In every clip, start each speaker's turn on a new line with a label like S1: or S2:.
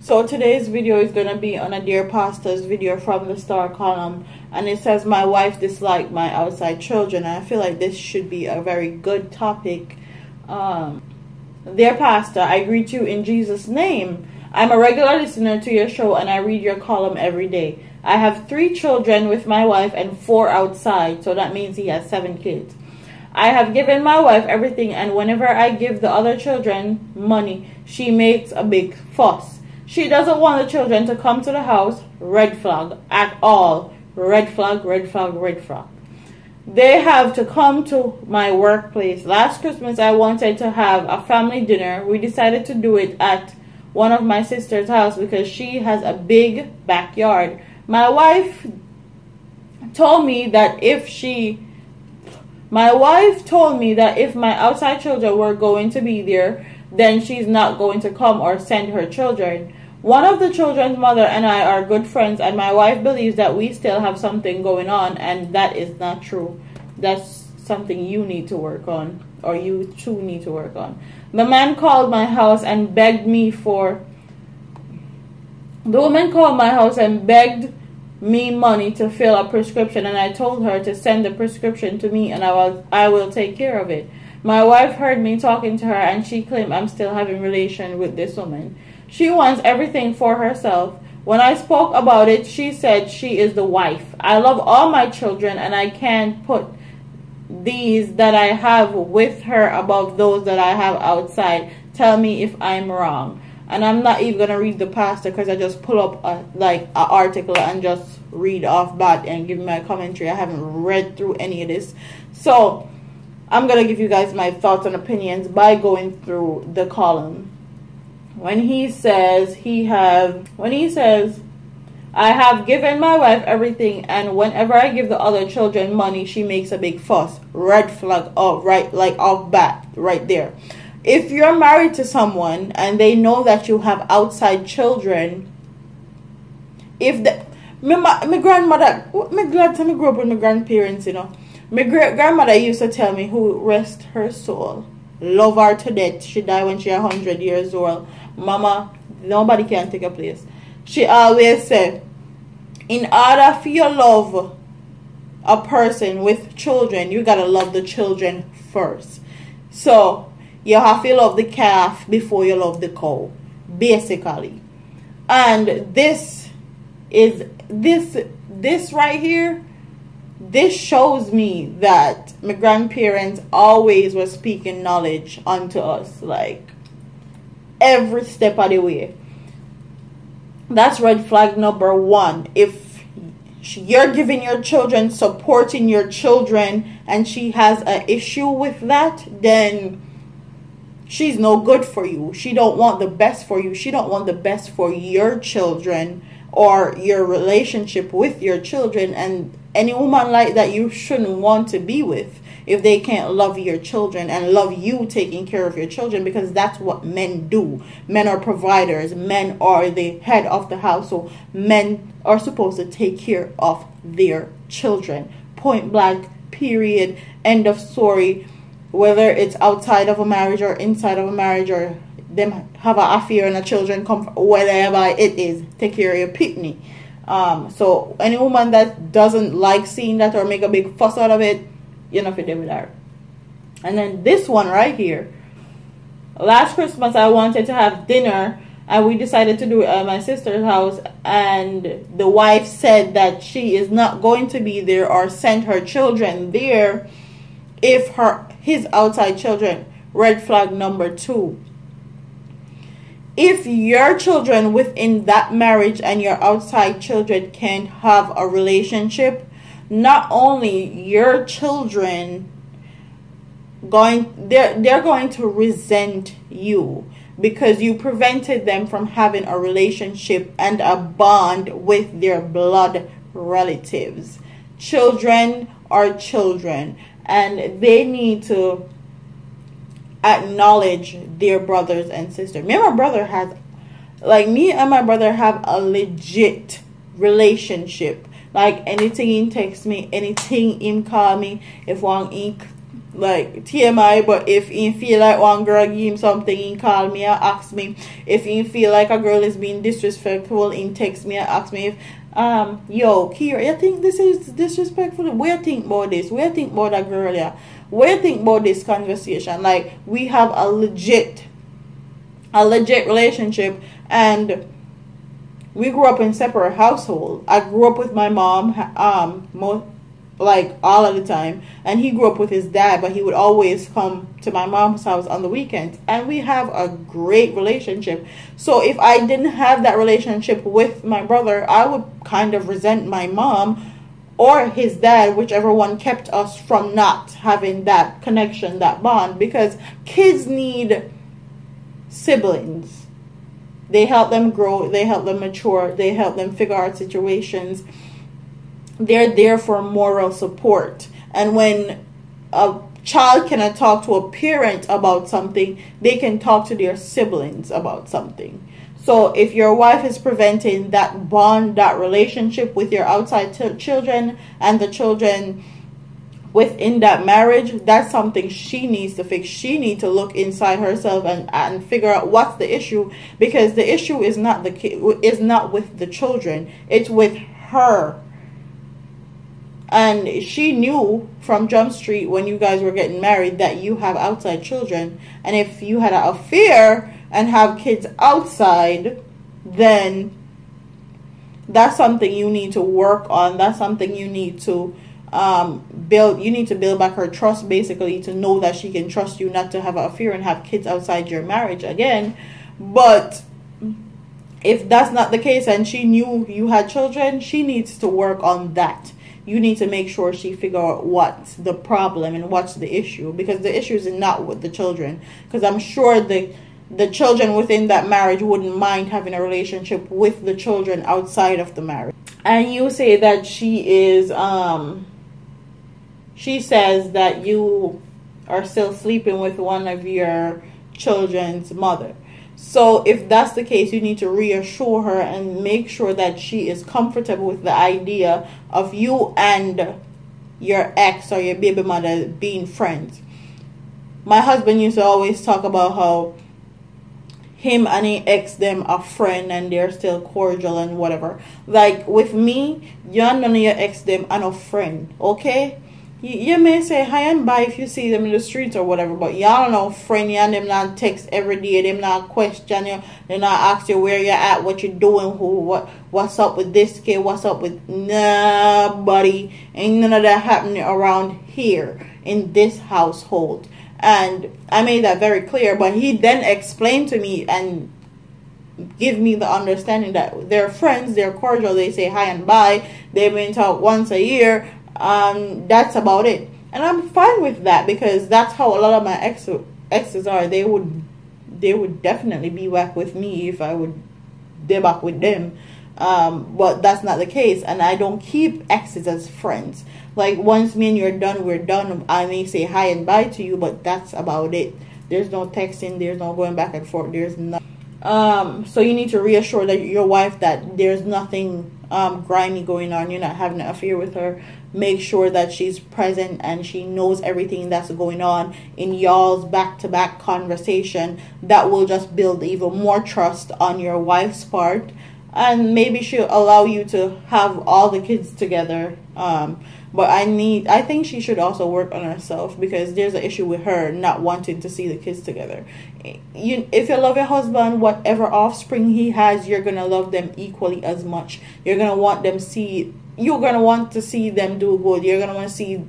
S1: So today's video is going to be on a Dear Pastor's video from the star column, and it says my wife disliked my outside children. And I feel like this should be a very good topic. Dear Pastor, I greet you in Jesus' name. I'm a regular listener to your show and I read your column every day. I have 3 children with my wife and 4 outside, so that means he has 7 kids. I have given my wife everything, and whenever I give the other children money, she makes a big fuss. She doesn't want the children to come to the house, red flag, at all. Red flag, red flag, red flag. They have to come to my workplace. Last Christmas, I wanted to have a family dinner. We decided to do it at one of my sister's house because she has a big backyard. My wife told me that if my outside children were going to be there, then she's not going to come or send her children. One of the children's mother and I are good friends, and my wife believes that we still have something going on, and that is not true. That's something you need to work on, or you two need to work on. The woman called my house and begged me money to fill a prescription, and I told her to send the prescription to me and I will take care of it. My wife heard me talking to her and she claimed I'm still having relation with this woman. She wants everything for herself. When I spoke about it, she said she is the wife. I love all my children and I can't put these that I have with her above those that I have outside. Tell me if I'm wrong. And I'm not even going to read the pastor because I just pull up an article and just read off that and give my commentary. I haven't read through any of this. So I'm going to give you guys my thoughts and opinions by going through the column. When he says, I have given my wife everything, and whenever I give the other children money, she makes a big fuss. Red flag, off bat, right there. If you're married to someone and they know that you have outside children, my grandmother, I'm glad to me grew up with my grandparents, you know. My great-grandmother used to tell me, who rest her soul, love her to death. She died when she was 100 years old. Mama, nobody can take a place. She always said, in order for you to love a person with children, you gotta love the children first. So you have to love the calf before you love the cow, basically. And this right here, this shows me that my grandparents always were speaking knowledge unto us, like every step of the way. That's red flag number 1. If you're giving your children, supporting your children, and she has an issue with that, then she's no good for you. She don't want the best for you. She don't want the best for your children or your relationship with your children. And any woman like that, you shouldn't want to be with if they can't love your children and love you taking care of your children, because that's what men do. Men are providers. Men are the head of the house. So men are supposed to take care of their children. Point blank, period, end of story. Whether it's outside of a marriage or inside of a marriage, or them have an affair and the children come, whatever it is, take care of your pitney. So any woman that doesn't like seeing that or make a big fuss out of it, you're not fit with her. And then this one right here. Last Christmas I wanted to have dinner and we decided to do it at my sister's house, and the wife said that she is not going to be there or send her children there if his outside children. Red flag number 2. If your children within that marriage and your outside children can't have a relationship, not only your children they're going to resent you because you prevented them from having a relationship and a bond with their blood relatives. Children are children, and they need to acknowledge their brothers and sisters. Me and my brother have a legit relationship. Like anything he text me, anything him call me, if one ink like TMI, but if he feel like one girl give him something, he call me and ask me. If he feel like a girl is being disrespectful, he text me and ask me if yo, Kira, you think this is disrespectful? What you think about this? What you think about that girl? Yeah, what you think about this conversation? Like, we have a legit relationship, and we grew up in separate household. I grew up with my mom, like all of the time, and he grew up with his dad, but he would always come to my mom's house on the weekends, and we have a great relationship. So if I didn't have that relationship with my brother, I would kind of resent my mom or his dad, whichever one kept us from not having that connection, that bond, because kids need siblings. They help them grow, they help them mature, they help them figure out situations. They're there for moral support. And when a child cannot talk to a parent about something, they can talk to their siblings about something. So if your wife is preventing that bond, that relationship with your outside children and the children within that marriage, that's something she needs to fix. She needs to look inside herself and figure out what's the issue, because the issue is not with the children, it's with her. And she knew from Jump Street when you guys were getting married that you have outside children, and if you had an affair and have kids outside, then that's something you need to work on. That's something you need to build. You need to build back her trust, basically, to know that she can trust you not to have an affair and have kids outside your marriage again. But if that's not the case and she knew you had children, she needs to work on that. You need to make sure she figure out what's the problem and what's the issue, because the issue is not with the children, because I'm sure the children within that marriage wouldn't mind having a relationship with the children outside of the marriage. And you say that she says that you are still sleeping with one of your children's mother. So if that's the case, you need to reassure her and make sure that she is comfortable with the idea of you and your ex or your baby mother being friends. My husband used to always talk about how him and his ex them are friend and they're still cordial and whatever. Like with me, you and none of your ex them are no friend, okay? You may say hi and bye if you see them in the streets or whatever, but y'all no friend. You and them not text every day. Them not question you. They not ask you where you at, what you doing, what's up with this kid, what's up with nobody. Ain't none of that happening around here in this household. And I made that very clear, but he then explained to me and give me the understanding that they're friends, they're cordial, they say hi and bye, they may talk once a year, that's about it. And I'm fine with that, because that's how a lot of my exes are. They would definitely be back with me if I would be back with them. But that's not the case, and I don't keep exes as friends. Like, once me and you're done, we're done. I may say hi and bye to you, but that's about it. There's no texting, there's no going back and forth, there's no so you need to reassure that your wife that there's nothing grimy going on. You're not having an affair with her. Make sure that she's present and she knows everything that's going on in y'all's back-to-back conversation. That will just build even more trust on your wife's part, and maybe she'll allow you to have all the kids together. But I think she should also work on herself, because there's an issue with her not wanting to see the kids together. If you love your husband, whatever offspring he has, you're gonna love them equally as much. You're gonna want them you're gonna want to see them do good. You're gonna want to see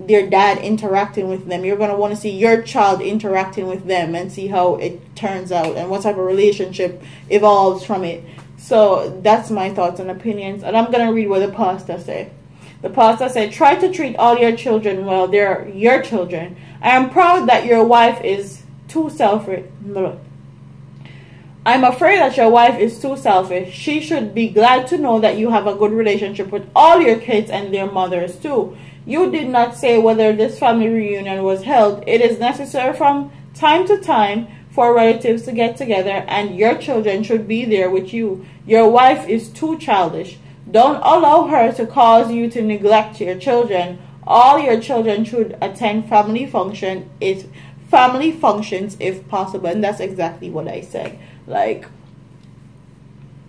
S1: their dad interacting with them. You're gonna want to see your child interacting with them and see how it turns out and what type of relationship evolves from it. So that's my thoughts and opinions, and I'm going to read what the pastor said. The pastor said, try to treat all your children well. They're your children. I am proud that your wife is too selfish. I'm afraid that your wife is too selfish. She should be glad to know that you have a good relationship with all your kids and their mothers too. You did not say whether this family reunion was held. It is necessary from time to time for relatives to get together, and your children should be there with you. Your wife is too childish. Don't allow her to cause you to neglect your children All your children should attend family functions if possible. And that's exactly what I said. Like,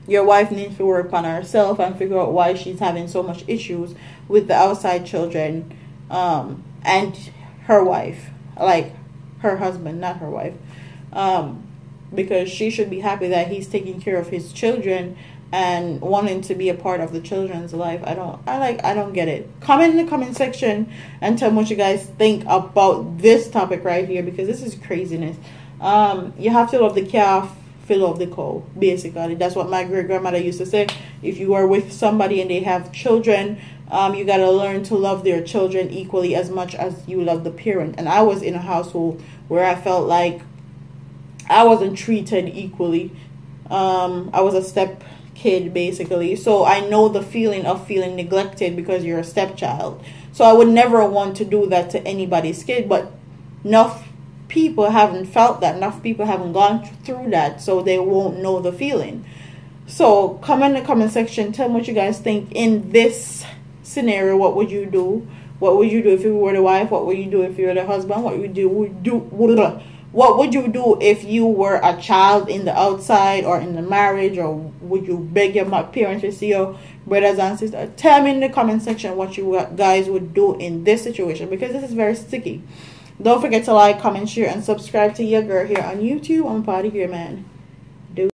S1: your wife needs to work on herself and figure out why she's having so much issues with the outside children, and her wife, like her husband, not her wife, because she should be happy that he's taking care of his children and wanting to be a part of the children's life. I don't get it. Comment in the comment section and tell me what you guys think about this topic right here, because this is craziness. You have to love the calf, fill of the cow, basically. That's what my great grandmother used to say. If you are with somebody and they have children, you gotta learn to love their children equally as much as you love the parent. And I was in a household where I felt like I wasn't treated equally. I was a step kid, basically, so I know the feeling of feeling neglected because you're a stepchild. So I would never want to do that to anybody's kid, but enough people haven't felt that, enough people haven't gone through that, so they won't know the feeling. So comment in the comment section, tell me what you guys think in this scenario. What would you do? What would you do if you were the wife? What would you do if you were the husband? What would you do if you were a child in the outside or in the marriage? Or would you beg your parents to see your brothers and sisters? Tell me in the comment section what you guys would do in this situation, because this is very sticky. Don't forget to like, comment, share, and subscribe to your girl here on YouTube. I'm Party Here, man.